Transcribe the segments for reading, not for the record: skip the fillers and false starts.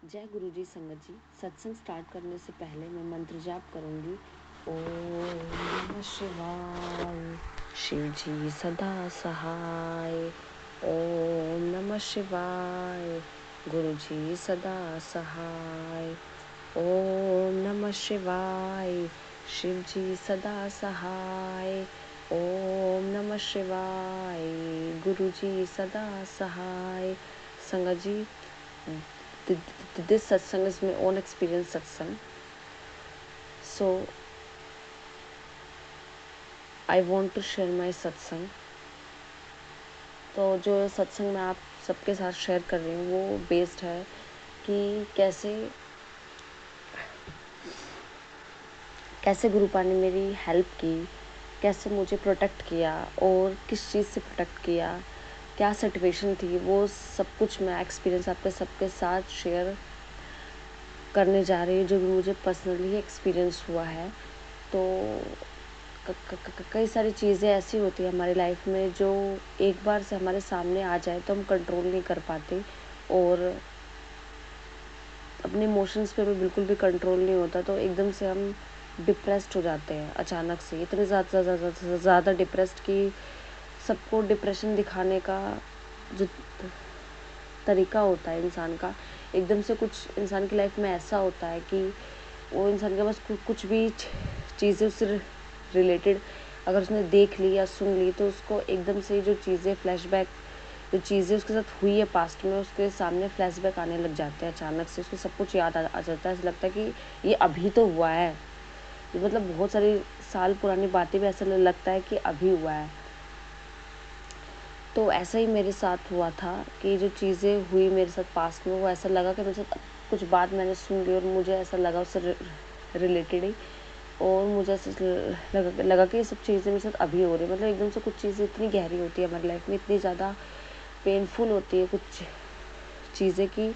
जय गुरु जी। संगत जी, सत्संग स्टार्ट करने से पहले मैं मंत्र जाप करूंगी। ओम नमः शिवाय, शिव जी सदा सहाय। ओम नमः शिवाय, गुरु जी सदा सहाय। ओम नमः शिवाय, शिव जी सदा सहाय। ओम नमः शिवाय, गुरु जी सदा सहाय। संगत जी, this satsang is my own experience satsang. So I want to share my satsang. तो जो सत्संग मैं आप सबके साथ शेयर कर रही हूँ वो बेस्ड है कि कैसे गुरुपा ने मेरी हेल्प की, कैसे मुझे प्रोटेक्ट किया और किस चीज़ से प्रोटेक्ट किया, क्या सिचुएशन थी, वो सब कुछ मैं एक्सपीरियंस आपके सबके साथ शेयर करने जा रही हूँ जो मुझे पर्सनली एक्सपीरियंस हुआ है। तो कई सारी चीज़ें ऐसी होती है हमारी लाइफ में जो एक बार से हमारे सामने आ जाए तो हम कंट्रोल नहीं कर पाते और अपने इमोशंस पे भी बिल्कुल भी कंट्रोल नहीं होता, तो एकदम से हम डिप्रेस्ड हो जाते हैं अचानक से, इतने ज़्यादा डिप्रेस्ड कि सबको डिप्रेशन दिखाने का जो तरीका होता है इंसान का, एकदम से कुछ इंसान की लाइफ में ऐसा होता है कि वो इंसान के पास कुछ भी चीज़ें उससे रिलेटेड अगर उसने देख ली या सुन ली तो उसको एकदम से जो चीज़ें फ्लैशबैक, जो चीज़ें उसके साथ हुई है पास्ट में, उसके सामने फ्लैशबैक आने लग जाते हैं। अचानक से उसको सब कुछ याद आ जाता है। ऐसा लगता है कि ये अभी तो हुआ है, मतलब बहुत सारी साल पुरानी बातें भी ऐसा लगता है कि अभी हुआ है। तो ऐसा ही मेरे साथ हुआ था कि जो चीज़ें हुई मेरे साथ पास्ट में वो ऐसा लगा कि मेरे साथ कुछ बात मैंने सुन ली और मुझे ऐसा लगा उससे रिलेटेड ही, और मुझे ऐसा लगा कि ये सब चीज़ें मेरे साथ अभी हो रही है। मतलब एकदम से कुछ चीज़ें इतनी गहरी होती है हमारी लाइफ में, इतनी ज़्यादा पेनफुल होती है कुछ चीज़ें कि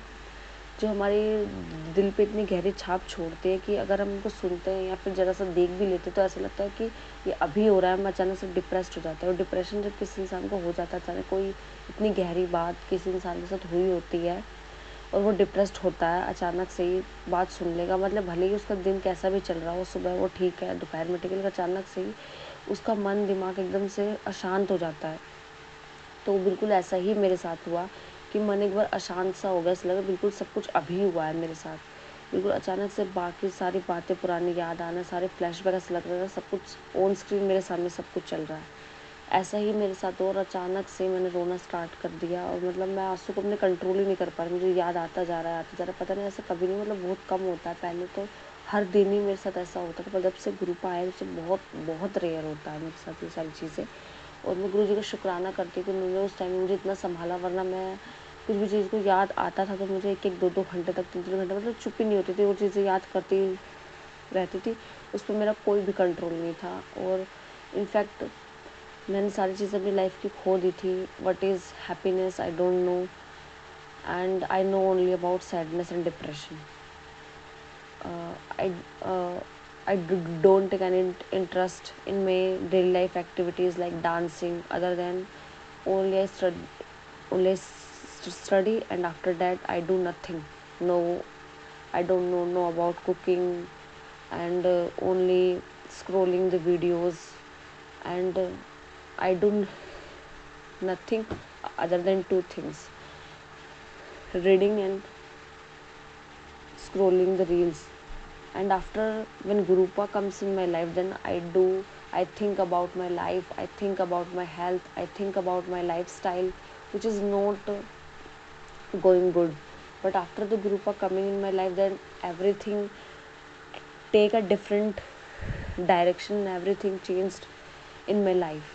जो हमारे दिल पे इतनी गहरी छाप छोड़ती है कि अगर हम उनको सुनते हैं या फिर ज़रा सा देख भी लेते हैं तो ऐसा लगता है कि ये अभी हो रहा है। हम अचानक से डिप्रेस्ड हो जाते हैं, और डिप्रेशन जब किसी इंसान को हो जाता है, अचानक कोई इतनी गहरी बात किसी इंसान के साथ हुई होती है और वो डिप्रेस्ड होता है, अचानक से ही बात सुन लेगा, मतलब भले ही उसका दिन कैसा भी चल रहा हो, सुबह वो ठीक है, दोपहर में ठीक है, लेकिन अचानक से ही उसका मन दिमाग एकदम से अशांत हो जाता है। तो बिल्कुल ऐसा ही मेरे साथ हुआ कि मन एक बार अशांत सा हो गया, ऐसा लगा बिल्कुल सब कुछ अभी हुआ है मेरे साथ। बिल्कुल अचानक से बाकी सारी बातें पुरानी याद आना, सारे फ्लैशबैक, ऐसा लग रहा था सब कुछ ऑन स्क्रीन मेरे सामने सब कुछ चल रहा है। ऐसा ही मेरे साथ, और अचानक से मैंने रोना स्टार्ट कर दिया और मतलब मैं आंसू को अपने कंट्रोल ही नहीं कर पा रही, मुझे याद आता जा रहा है, पता नहीं ऐसा कभी नहीं, मतलब बहुत कम होता है। पहले तो हर दिन ही मेरे साथ ऐसा होता था, पर जब से ग्रुप आया उससे बहुत बहुत रेयर होता है मेरे साथ ये सारी चीज़ें। और मैं गुरुजी का शुक्राना करती हूँ कि उन्होंने उस टाइम मुझे इतना संभाला, वरना मैं कुछ भी चीज़ को याद आता था तो मुझे एक एक दो दो घंटे तक, तीन तीन घंटे, मतलब चुप ही नहीं होती थी, वो चीज़ें याद करती रहती थी। उस पर मेरा कोई भी कंट्रोल नहीं था, और इनफैक्ट मैंने सारी चीज़ें अपनी लाइफ की खो दी थी। What is happiness I don't know, and I know only about sadness and depression. I don't take any interest in my daily life activities like dancing, other than only study, and after that I do nothing. No, I don't know about cooking, and only scrolling the videos, and I do nothing other than two things: reading and scrolling the reels. And after, when Gurupa comes in my life, then I think about my life, I think about my health, I think about my lifestyle, which is not going good. But after the Gurupa coming in my life, then everything take a different direction, everything changed in my life.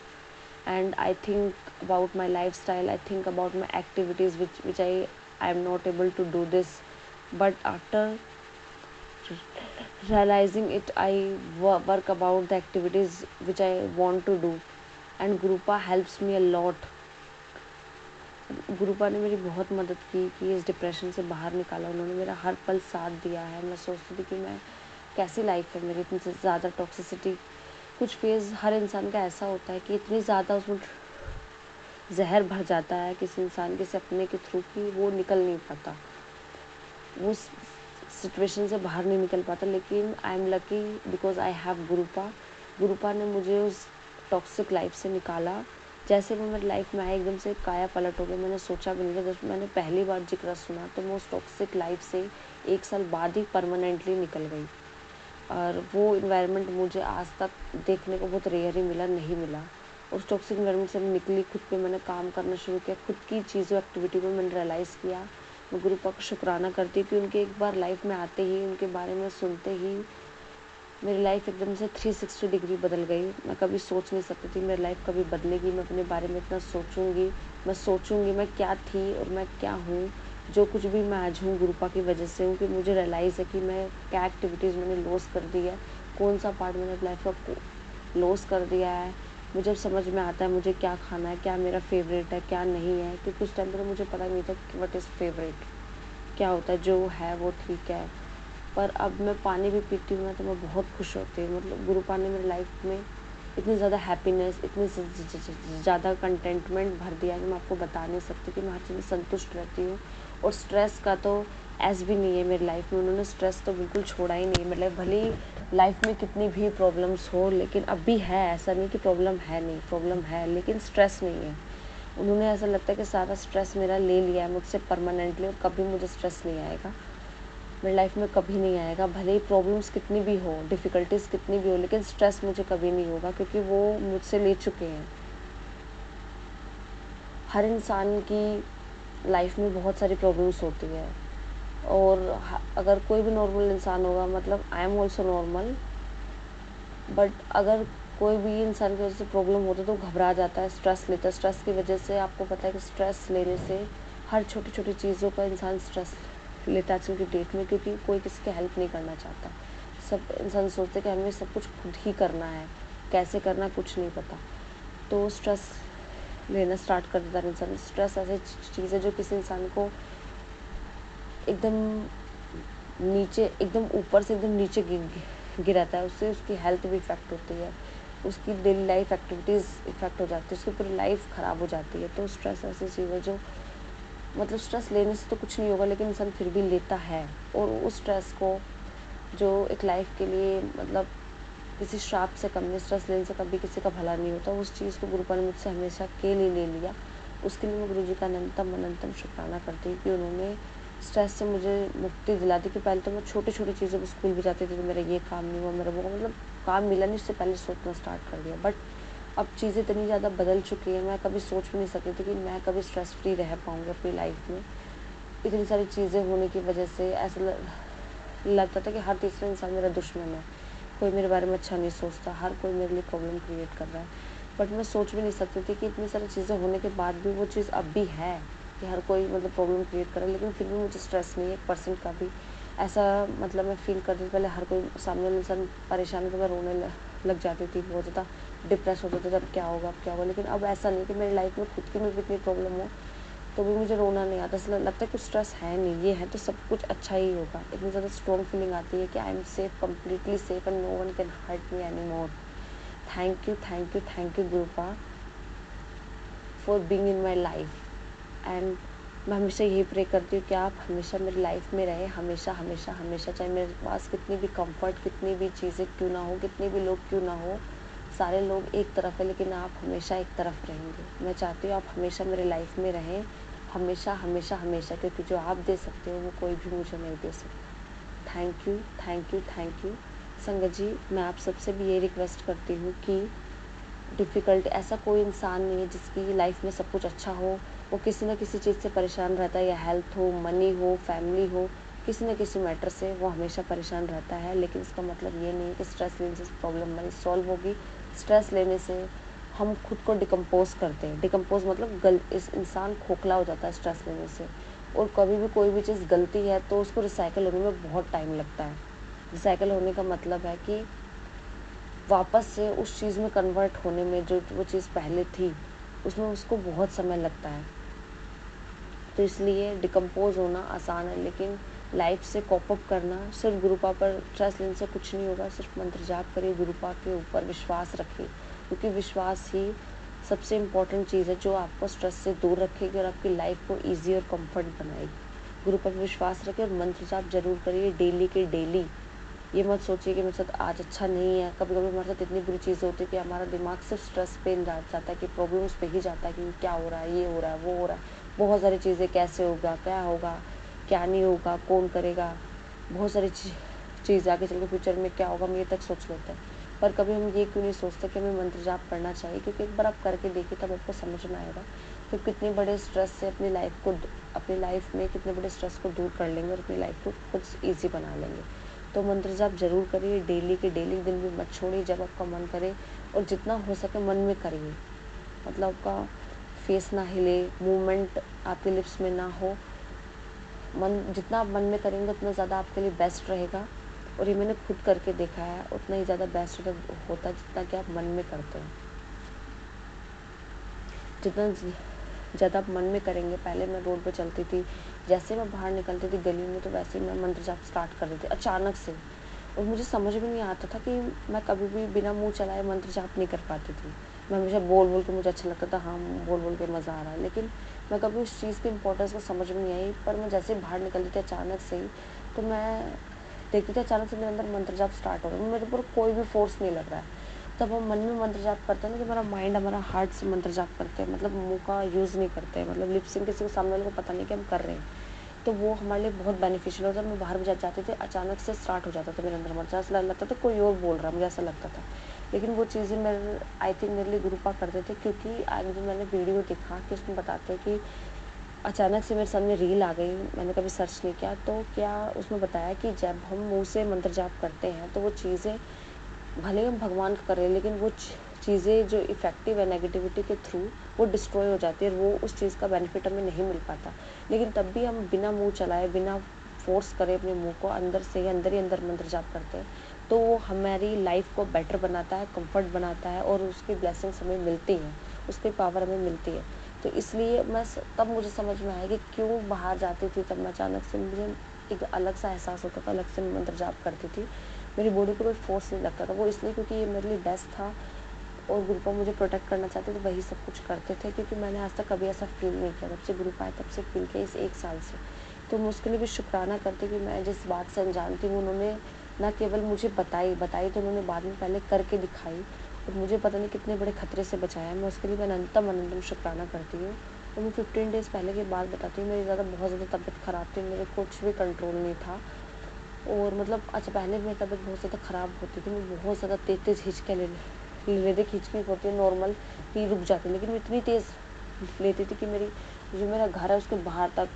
And I think about my lifestyle, I think about my activities which I am not able to do this, but after realizing it, I work about the activities which I want to do, and Gurupa helps me a lot. गुरुपा ने मेरी बहुत मदद की कि इस depression से बाहर निकाला, उन्होंने मेरा हर पल साथ दिया है। मैं सोचती थी कि मैं कैसी लाइफ है मेरी, इतनी ज़्यादा टॉक्सिसिटी। कुछ फेज़ हर इंसान का ऐसा होता है कि इतनी ज़्यादा उसमें जहर भर जाता है किसी इंसान के सपने के थ्रू कि वो निकल नहीं पाता। वो सिचुएशन से बाहर नहीं निकल पाता। लेकिन I am lucky because I have Gurupa. Gurupa ने मुझे उस टॉक्सिक लाइफ से निकाला। जैसे वो मेरी लाइफ में आए एकदम से काया पलट हो गया। मैंने सोचा भी नहीं था। जब मैंने पहली बार जिक्र सुना तो मैं उस टॉक्सिक लाइफ से 1 साल बाद ही परमानेंटली निकल गई। और वो इन्वायरमेंट मुझे आज तक देखने को बहुत रेयर ही मिला, नहीं मिला। उस टॉक्सिक इन्वायरमेंट से मैं निकली, खुद पे मैंने काम करना शुरू किया, खुद की चीज़ों एक्टिविटी में मैंने रियलाइज़ किया। मैं गुरुपा का शुक्राना करती हूँ कि उनके एक बार लाइफ में आते ही, उनके बारे में सुनते ही मेरी लाइफ एकदम से 360 डिग्री बदल गई। मैं कभी सोच नहीं सकती थी मेरी लाइफ कभी बदलेगी, मैं अपने बारे में इतना सोचूंगी। मैं सोचूंगी मैं क्या थी और मैं क्या हूँ। जो कुछ भी मैं आज हूँ गुरुपा की वजह से हूँ, कि मुझे रियलाइज़ है कि मैं क्या एक्टिविटीज़ मैंने लॉस कर दी है, कौन सा पार्ट मैंने लाइफ का लॉस कर दिया है। मुझे अब समझ में आता है मुझे क्या खाना है, क्या मेरा फेवरेट है, क्या नहीं है। क्योंकि उस टाइम पर मुझे पता नहीं था कि व्हाट इज़ फेवरेट, क्या होता है। जो है वो ठीक है। पर अब मैं पानी भी पीती हूँ ना तो मैं बहुत खुश होती हूँ। मतलब गुरुपा ने मेरी लाइफ में इतनी ज़्यादा हैप्पीनेस, इतनी ज़्यादा कंटेंटमेंट भर दिया कि मैं आपको बता नहीं सकती कि मैं हर चीज़ में संतुष्ट रहती हूँ। और स्ट्रेस का तो ऐस भी नहीं है मेरी लाइफ में। उन्होंने स्ट्रेस तो बिल्कुल छोड़ा ही नहीं। मतलब भले ही लाइफ में कितनी भी प्रॉब्लम्स हो, लेकिन अब भी है, ऐसा नहीं कि प्रॉब्लम है नहीं, प्रॉब्लम है लेकिन स्ट्रेस नहीं है। उन्होंने ऐसा लगता है कि सारा स्ट्रेस मेरा ले लिया है मुझसे परमानेंटली, और कभी मुझे स्ट्रेस नहीं आएगा मेरी लाइफ में, कभी नहीं आएगा। भले ही प्रॉब्लम्स कितनी भी हो, डिफ़िकल्टीज़ कितनी भी हो, लेकिन स्ट्रेस मुझे कभी नहीं होगा, क्योंकि वो मुझसे ले चुके हैं। हर इंसान की लाइफ में बहुत सारी प्रॉब्लम्स होती है, और अगर कोई भी नॉर्मल इंसान होगा, मतलब I am also normal, but अगर कोई भी इंसान की वजह से प्रॉब्लम होती है तो घबरा जाता है, स्ट्रेस लेता है। स्ट्रेस की वजह से आपको पता है कि स्ट्रेस लेने से हर छोटी छोटी चीज़ों का इंसान स्ट्रेस लेता है आजकल की डेट में, क्योंकि कोई किसी की हेल्प नहीं करना चाहता। सब इंसान सोचते हैं कि हमें सब कुछ खुद ही करना है, कैसे करना कुछ नहीं पता, तो स्ट्रेस लेना स्टार्ट कर देता है इंसान। स्ट्रेस ऐसी चीज़ है जो किसी इंसान को एकदम नीचे, एकदम ऊपर से एकदम नीचे गिराता है। उससे उसकी हेल्थ भी इफ़ेक्ट होती है, उसकी डेली लाइफ एक्टिविटीज़ इफ़ेक्ट हो जाती है, उसकी पूरी लाइफ ख़राब हो जाती है। तो स्ट्रेस ऐसी चीज़ है जो, मतलब स्ट्रेस लेने से तो कुछ नहीं होगा, लेकिन इंसान फिर भी लेता है। और उस स्ट्रेस को, जो एक लाइफ के लिए मतलब किसी श्राप से कम नहीं, स्ट्रेस लेने से कभी किसी का भला नहीं होता, उस चीज़ को गुरुपा ने मुझसे हमेशा के लिए ले लिया। उसके लिए मैं गुरुजी का अनंतम शुक्राना करती हूँ कि उन्होंने स्ट्रेस से मुझे मुक्ति दिला दी। कि पहले तो मैं छोटी छोटी चीज़ों पर स्कूल भी जाती थी तो मेरा ये काम नहीं हुआ, मेरा वो, मतलब काम मिला नहीं, उससे पहले सोचना स्टार्ट कर दिया। बट अब चीज़ें इतनी ज़्यादा बदल चुकी हैं, मैं कभी सोच भी नहीं सकती थी कि मैं कभी स्ट्रेस फ्री रह पाऊँगी अपनी लाइफ में। इतनी सारी चीज़ें होने की वजह से ऐसा लगता था कि हर तीसरा इंसान मेरा दुश्मन है, कोई मेरे बारे में अच्छा नहीं सोचता, हर कोई मेरे लिए प्रॉब्लम क्रिएट कर रहा है। बट मैं सोच भी नहीं सकती थी कि इतनी सारी चीज़ें होने के बाद भी वो चीज़ अब भी है, कि हर कोई मतलब प्रॉब्लम क्रिएट कर रहा है, लेकिन फिर भी मुझे स्ट्रेस नहीं है 1% का भी। ऐसा मतलब मैं फ़ील करती थी पहले, हर कोई सामने वाला इंसान परेशान है तो मैं रोने लग जाती थी, बहुत ज़्यादा डिप्रेस हो जाती थी, अब क्या होगा अब क्या होगा। लेकिन अब ऐसा नहीं कि मेरी लाइफ में खुद की में भी इतनी प्रॉब्लम हो तो भी मुझे रोना नहीं आता। ऐसा लगता है कुछ स्ट्रेस है नहीं, ये है तो सब कुछ अच्छा ही होगा। इतनी ज़्यादा स्ट्रॉन्ग फीलिंग आती है कि I am safe, completely safe, and no one can hurt me any more. Thank you, thank you, thank you Gurupa for being in my life. And मैं हमेशा यही प्रे करती हूँ कि आप हमेशा मेरी लाइफ में रहें, हमेशा हमेशा हमेशा, चाहे मेरे पास कितनी भी कंफर्ट, कितनी भी चीज़ें क्यों ना हो, कितने भी लोग क्यों ना हो, सारे लोग एक तरफ है लेकिन आप हमेशा एक तरफ रहेंगे। मैं चाहती हूँ आप हमेशा मेरे लाइफ में रहें, हमेशा हमेशा हमेशा, क्योंकि जो आप दे सकते हो वो कोई भी मुझे नहीं दे सकता। Thank you, thank you, thank you. संगत जी, मैं आप सबसे भी ये रिक्वेस्ट करती हूँ कि डिफ़िकल्ट, ऐसा कोई इंसान नहीं है जिसकी लाइफ में सब कुछ अच्छा हो, वो किसी न किसी चीज़ से परेशान रहता है, या हेल्थ हो, मनी हो, फैमिली हो, किसी न किसी मैटर से वो हमेशा परेशान रहता है। लेकिन इसका मतलब ये नहीं है कि स्ट्रेस लेने से प्रॉब्लम हमारी सॉल्व होगी। स्ट्रेस लेने से हम खुद को डिकम्पोज करते हैं। डिकम्पोज मतलब इस इंसान खोखला हो जाता है स्ट्रेस लेने से। और कभी भी कोई भी चीज़ गलती है तो उसको रिसाइकिल होने में बहुत टाइम लगता है। रिसाइकिल होने का मतलब है कि वापस से उस चीज़ में कन्वर्ट होने में, जो वो चीज़ पहले थी उसमें उसको बहुत समय लगता है। तो इसलिए डिकम्पोज होना आसान है, लेकिन लाइफ से कॉप अप करना, सिर्फ गुरुपा पर स्ट्रेस लेने से कुछ नहीं होगा। सिर्फ मंत्र जाप करिए, गुरुपा के ऊपर विश्वास रखिए, क्योंकि विश्वास ही सबसे इम्पॉर्टेंट चीज़ है जो आपको स्ट्रेस से दूर रखेगी और आपकी लाइफ को ईजी और कम्फर्ट बनाएगी। गुरु पर विश्वास रखें और मंत्र जाप जरूर करिए डेली के डेली। ये मत सोचिए कि मेरे साथ आज अच्छा नहीं है। कभी कभी हमारे साथ इतनी बुरी चीज़ होती है कि हमारा दिमाग सिर्फ स्ट्रेस पे जाता है, कि प्रॉब्लम्स पे ही जाता है कि क्या हो रहा है, ये हो रहा है, वो हो रहा है, बहुत सारी चीज़ें, कैसे होगा, क्या होगा, क्या नहीं होगा, कौन करेगा, बहुत सारी चीज़ आगे चल के फ्यूचर में क्या होगा, हम ये तक सोच लेते हैं। पर कभी हम ये क्यों नहीं सोचते कि हमें मंत्र जाप करना चाहिए, क्योंकि एक बार आप करके देखिए तब आपको समझ में आएगा कि कितने बड़े स्ट्रेस से अपनी लाइफ में कितने बड़े स्ट्रेस को दूर कर लेंगे और अपनी लाइफ को कुछ ईजी बना लेंगे। तो मंत्र जाप जरूर करिए डेली के डेली, दिन भी मत छोड़िए जब आपका मन करे, और जितना हो सके मन में करिए। मतलब आपका फेस ना हिले, मूवमेंट आपके लिप्स में ना हो, जितना आप मन में करेंगे उतना ज़्यादा आपके लिए बेस्ट रहेगा। और ये मैंने खुद करके देखा है, उतना ही ज़्यादा बेस्ट होता है जितना कि आप मन में करते हैं। जितना ज़्यादा आप मन में करेंगे, पहले मैं रोड पे चलती थी, जैसे मैं बाहर निकलती थी गली में तो वैसे ही मैं मंत्र जाप स्टार्ट कर देती अचानक से, और मुझे समझ में नहीं आता था कि मैं कभी भी बिना मुंह चलाए मंत्र जाप नहीं कर पाती थी। मैं हमेशा बोल बोल के मुझे अच्छा लगता था, हाँ बोल बोल के मज़ा आ रहा है, लेकिन मैं कभी उस चीज़ की इम्पोर्टेंस को समझ में नहीं आई। पर मैं जैसे बाहर निकलती थी अचानक से ही, तो मैं देखती थी अचानक से मेरे अंदर मंत्र जाप स्टार्ट हो रहा है, मेरे ऊपर कोई भी फोर्स नहीं लग रहा है। तब हम मन में मंत्र जाप करते हैं ना, कि हमारा माइंड हमारा हार्ट से मंत्र जाप करते हैं, मतलब मुंह का यूज़ नहीं करते हैं, मतलब लिपसिंग किसी को सामने वाले को पता नहीं कि हम कर रहे हैं। तो वो हमारे लिए बहुत बेनिफिशियल होता है। मैं बाहर भी जाती थी, अचानक से स्टार्ट हो जाता था मेरे अंदर मंत्र, ऐसा लगता था कोई और बोल रहा है, मुझे ऐसा लगता था। लेकिन वो चीज़ें मेरे आई थिंक मेरे लिए गुरुपा करते थे, क्योंकि आज जो मैंने वीडियो देखा कि उसमें बताते हैं कि अचानक से मेरे सामने रील आ गई, मैंने कभी सर्च नहीं किया, तो क्या उसमें बताया कि जब हम मुंह से मंत्र जाप करते हैं तो वो चीज़ें भले ही हम भगवान का कर रहे हैं, लेकिन वो चीज़ें जो इफ़ेक्टिव है नेगेटिविटी के थ्रू, वो डिस्ट्रॉय हो जाती है, और वो उस चीज़ का बेनिफिट हमें नहीं मिल पाता। लेकिन तब भी हम बिना मुंह चलाए, बिना फोर्स करे अपने मुंह को, अंदर से ही अंदर मंत्र जाप करते हैं, तो वो हमारी लाइफ को बेटर बनाता है, कंफर्ट बनाता है, और उसकी ब्लेसिंग्स हमें मिलती हैं, उसकी पावर हमें मिलती है। तो इसलिए तब मुझे समझ में आया कि क्यों बाहर जाती थी तब मैं अचानक से, मुझे एक अलग सा एहसास होता था, अलग से मंत्र जाप करती थी, मेरी बॉडी पे कोई फोर्स नहीं लगता था। वो इसलिए क्योंकि ये मेरे लिए बेस्ट था, और गुरुपा मुझे प्रोटेक्ट करना चाहते थे, वही सब कुछ करते थे, क्योंकि मैंने आज तक कभी ऐसा फील नहीं किया, जब से गुरुपा आए तब से फील किया इस 1 साल से। तो मैं उसके लिए भी शुक्राना करती कि मैं जिस बात से अनजान थी, उन्होंने न केवल मुझे बताई तो उन्होंने बाद में पहले करके दिखाई, और मुझे पता नहीं कितने बड़े खतरे से बचाया। मैं उसके लिए मैं अनंतम शुक्राना करती हूँ। और मैं 15 डेज़ पहले की बात बताती हूँ, मेरी बहुत ज़्यादा तबीयत ख़राब थी, मेरे कुछ भी कंट्रोल नहीं था, और मतलब अच्छा पहले मेरी तबीयत बहुत ज़्यादा ख़राब होती थी, मैं बहुत ज़्यादा तेज़ हिचके लेती, खींचनी होती है नॉर्मल ही रुक जाती, लेकिन मैं इतनी तेज़ लेती थी कि जो मेरा घर है उसके बाहर तक,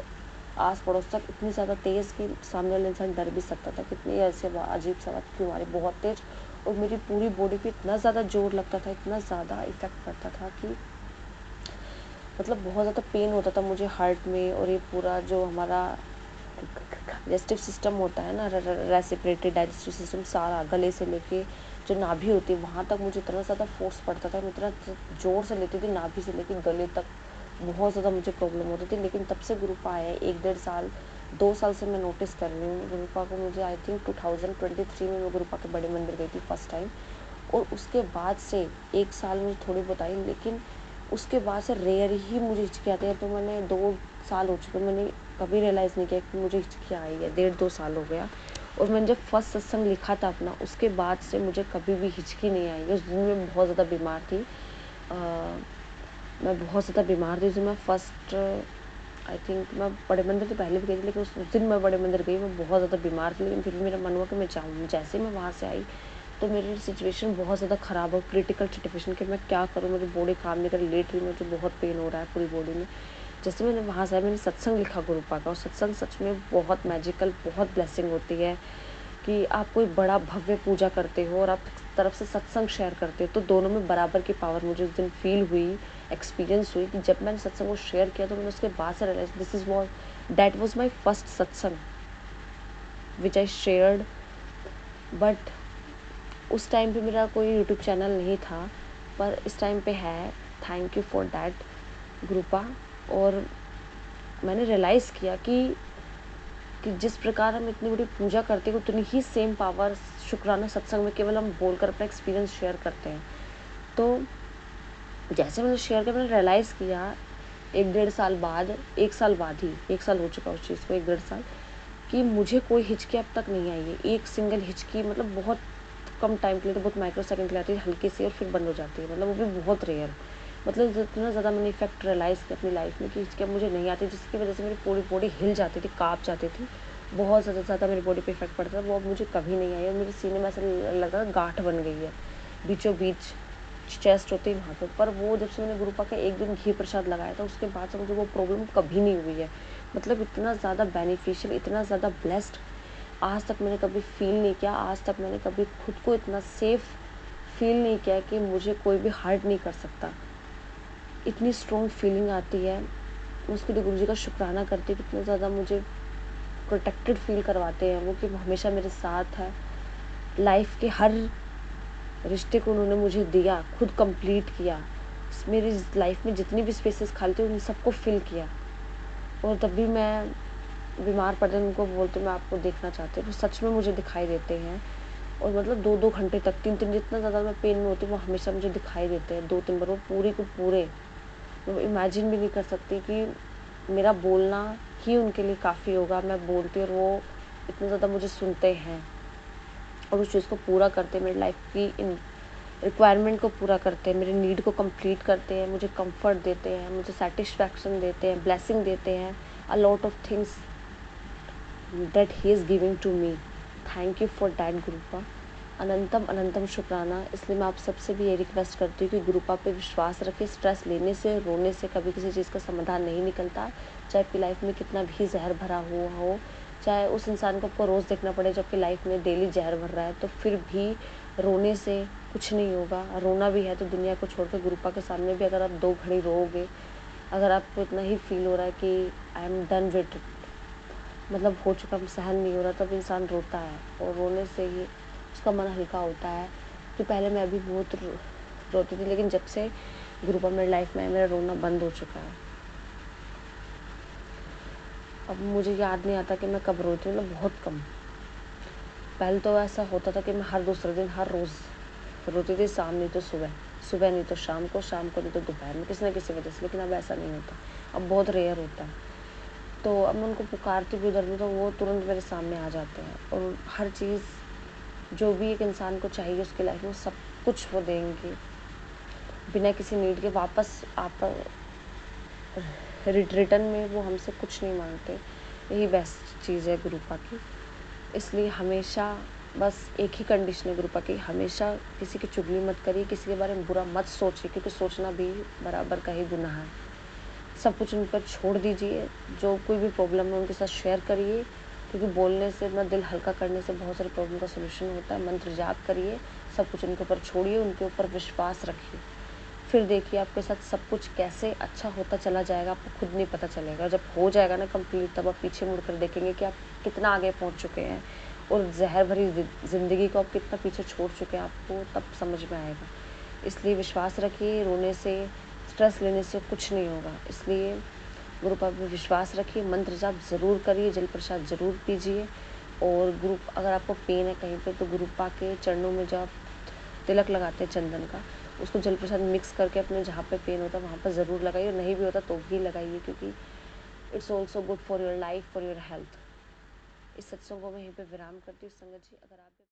आस पड़ोस तक इतनी ज़्यादा तेज़ कि सामने वाला इंसान डर भी सकता था, कितनी ऐसे अजीब सा बात क्यों आ रही, बहुत तेज़। और मेरी पूरी बॉडी पे इतना ज़्यादा जोर लगता था, इतना ज़्यादा इफेक्ट पड़ता था कि मतलब बहुत ज़्यादा पेन होता था मुझे हार्ट में, और ये पूरा जो हमारा डाइजेस्टिव सिस्टम होता है ना, रेस्पिरेटरी डाइजेस्टिव सिस्टम, सारा गले से लेके जो नाभि होती है वहाँ तक मुझे इतना ज़्यादा फोर्स पड़ता था, मैं इतना ज़ोर से लेती थी, नाभि से लेके गले तक बहुत ज़्यादा मुझे प्रॉब्लम होती थी। लेकिन तब से गुरुपा आया है 1-1.5 साल, 2 साल से मैं नोटिस कर रही हूँ गुरुपा को। मुझे आई थिंक 2023 में मैं गुरुपा के बड़े मंदिर गई थी फर्स्ट टाइम, और उसके बाद से 1 साल मुझे थोड़ी बहुत आई, लेकिन उसके बाद से रेयर ही मुझे हिचकी आती है। तो मैंने 2 साल हो चुके, मैंने कभी रियलाइज़ नहीं किया कि मुझे हिचकी आई है, 1.5-2 साल हो गया। और मैंने जब फर्स्ट सत्संग लिखा था अपना, उसके बाद से मुझे कभी भी हिचकी नहीं आई। उस दिन मैं बहुत ज़्यादा बीमार थी, मैं बहुत ज़्यादा बीमार थी, मैं फर्स्ट आई थिंक मैं बड़े मंदिर तो पहले भी गई थी, लेकिन उस दिन मैं बड़े मंदिर गई, मैं बहुत ज़्यादा बीमार थी, लेकिन फिर भी मेरा मन हुआ कि मैं जाऊँ। जैसे मैं वहाँ से आई तो मेरी सिचुएशन बहुत ज़्यादा ख़राब हो, क्रिटिकल सिचुएशन कि मैं क्या करूँ, मेरी बॉडी काम नहीं कर रही, लेट रही, मुझे बहुत पेन हो रहा है पूरी बॉडी में। जैसे मैंने वहाँ से मैंने सत्संग लिखा गुरुपा का, और सत्संग सच में बहुत मैजिकल, बहुत ब्लेसिंग होती है कि आप कोई बड़ा भव्य पूजा करते हो और आप तरफ से सत्संग शेयर करते हो, तो दोनों में बराबर की पावर मुझे उस दिन फील हुई, एक्सपीरियंस हुई कि जब मैंने सत्संग को शेयर किया तो मैंने उसके बाद से realize that was my first satsang which I shared. But उस टाइम पे मेरा कोई यूट्यूब चैनल नहीं था, पर इस टाइम पे है। Thank you for that गुरुपा। और मैंने रियलाइज़ किया कि जिस प्रकार हम इतनी बड़ी पूजा करते हैं, उतनी ही सेम पावर शुक्राना सत्संग में केवल हम बोलकर अपना एक्सपीरियंस शेयर करते हैं। तो जैसे मैंने शेयर किया, मैंने रियलाइज़ किया 1 डेढ़ साल बाद, 1 साल बाद ही, 1 साल हो चुका उस चीज़ को, 1 डेढ़ साल, कि मुझे कोई हिचकी अब तक नहीं आई है। एक सिंगल हिचकी, मतलब बहुत कम टाइम के लिए, तो बहुत माइक्रो सेकंड के लिए आती है, हल्की सी, और फिर बंद हो जाती है, मतलब वो भी बहुत रेयर। मतलब इतना ज़्यादा मैंने इफ़ेक्ट रियलाइज़ किया अपनी लाइफ में कि हिचकियाँ मुझे नहीं आती, जिसकी वजह से मेरी पूरी बॉडी हिल जाती थी, काँप जाती थी। बहुत ज़्यादा मेरी बॉडी पे इफ़ेक्ट पड़ता था, वो अब मुझे कभी नहीं आई, और मेरे सीने में ऐसा लगा गाँठ बन गई है, बीचों-बीच चेस्ट होती है वहाँ पे। पर वो जब से मैंने गुरुपा का एक दिन घी प्रसाद लगाया था, उसके बाद से मुझे वो प्रॉब्लम कभी नहीं हुई है। मतलब इतना ज़्यादा बेनिफिशियल, इतना ज़्यादा ब्लेस्ड आज तक मैंने कभी फ़ील नहीं किया। आज तक मैंने कभी खुद को इतना सेफ़ फ़ील नहीं किया कि मुझे कोई भी हर्ट नहीं कर सकता। इतनी स्ट्रॉन्ग फीलिंग आती है। मैं उसके लिए गुरुजी का शुक्राना करती हूँ, कितना ज़्यादा मुझे प्रोटेक्टेड फ़ील करवाते हैं वो, कि वो हमेशा मेरे साथ है। लाइफ़ के हर रिश्ते को उन्होंने मुझे दिया, खुद कंप्लीट किया। मेरी लाइफ़ में जितनी भी स्पेसेस खाली थी, उन सबको फ़िल किया। और तब भी मैं बीमार पड़ते हैं, उनको बोलती हूँ मैं आपको देखना चाहती हूँ, वो सच में मुझे दिखाई देते हैं। और मतलब 2-2 घंटे तक, 3-3, जितना ज़्यादा मैं पेन में होती हूँ, वो हमेशा मुझे दिखाई देते हैं 2-3 बार, वो पूरे के पूरे। मैं इमेजिन भी नहीं कर सकती कि मेरा बोलना ही उनके लिए काफ़ी होगा। मैं बोलती हूँ और वो इतना ज़्यादा मुझे सुनते हैं और उस चीज़ को पूरा करते हैं, मेरी लाइफ़ की इन रिक्वायरमेंट को पूरा करते हैं, मेरी नीड को कंप्लीट करते हैं, मुझे कंफर्ट देते हैं, मुझे सैटिस्फैक्शन देते हैं, ब्लेसिंग देते हैं, a lot of things that he is giving to me. Thank you for that गुरुपा। अनंतम अनंतम शुक्राना। इसलिए मैं आप सबसे भी ये रिक्वेस्ट करती हूँ कि गुरुपा पे विश्वास रखें। स्ट्रेस लेने से, रोने से कभी किसी चीज़ का समाधान नहीं निकलता। चाहे आपकी लाइफ में कितना भी जहर भरा हुआ हो, चाहे उस इंसान को आपको रोज़ देखना पड़े जो आपकी लाइफ में डेली जहर भर रहा है, तो फिर भी रोने से कुछ नहीं होगा। रोना भी है तो दुनिया को छोड़ कर गुरुपा के सामने भी अगर आप 2 घड़ी रोओगे, अगर आपको इतना ही फील हो रहा है कि आई एम डन विद, मतलब हो चुका, सहन नहीं हो रहा, तब इंसान रोता है, और रोने से ही उसका मन हल्का होता है। तो पहले मैं अभी बहुत रोती थी, लेकिन जब से गुरुपा मेरी लाइफ में आए, मेरा रोना बंद हो चुका है। अब मुझे याद नहीं आता कि मैं कब रोती हूँ, मतलब बहुत कम। पहले तो ऐसा होता था कि मैं हर दूसरे दिन, हर रोज़ रोती थी, शाम नहीं तो सुबह, सुबह नहीं तो शाम को, शाम को नहीं तो दोपहर में, किसी न किसी वजह से। लेकिन अब ऐसा नहीं होता, अब बहुत रेयर होता है। तो अब मैं उनको पुकारती भी उधर भी, तो वो तुरंत मेरे सामने आ जाते हैं, और हर चीज़ जो भी एक इंसान को चाहिए उसकी लाइफ में, सब कुछ वो देंगे बिना किसी नीड के। वापस आप रिटर्न में वो हमसे कुछ नहीं मांगते। यही बेस्ट चीज़ है गुरुपा की। इसलिए हमेशा बस एक ही कंडीशन है गुरुपा की, हमेशा किसी की चुगली मत करिए, किसी के बारे में बुरा मत सोचिए, क्योंकि सोचना भी बराबर का ही गुनाह है। सब कुछ उन पर छोड़ दीजिए, जो कोई भी प्रॉब्लम है उनके साथ शेयर करिए, क्योंकि बोलने से, अपना दिल हल्का करने से बहुत सारी प्रॉब्लम का सॉल्यूशन होता है। मंत्र जाप करिए, सब कुछ उनके ऊपर छोड़िए, उनके ऊपर विश्वास रखिए। फिर देखिए आपके साथ सब कुछ कैसे अच्छा होता चला जाएगा, आपको खुद नहीं पता चलेगा। जब हो जाएगा ना कंप्लीट, तब आप पीछे मुड़कर देखेंगे कि आप कितना आगे पहुंच चुके हैं, और जहर भरी ज़िंदगी को आप कितना पीछे छोड़ चुके हैं, आपको तब समझ में आएगा। इसलिए विश्वास रखिए, रोने से, स्ट्रेस लेने से कुछ नहीं होगा। इसलिए गुरुपा पे विश्वास रखिए, मंत्र जाप ज़रूर करिए, जल प्रसाद ज़रूर पीजिए, और अगर आपको पेन है कहीं पे, तो गुरुपा के चरणों में जो आप तिलक लगाते हैं चंदन का, उसको जल प्रसाद मिक्स करके अपने जहाँ पे पेन होता है वहाँ पर ज़रूर लगाइए, और नहीं भी होता तो भी लगाइए, क्योंकि it's also good for your life, for your health. इस सत्संग को मैं यहीं पे विराम करती हूँ। संगत जी, अगर आप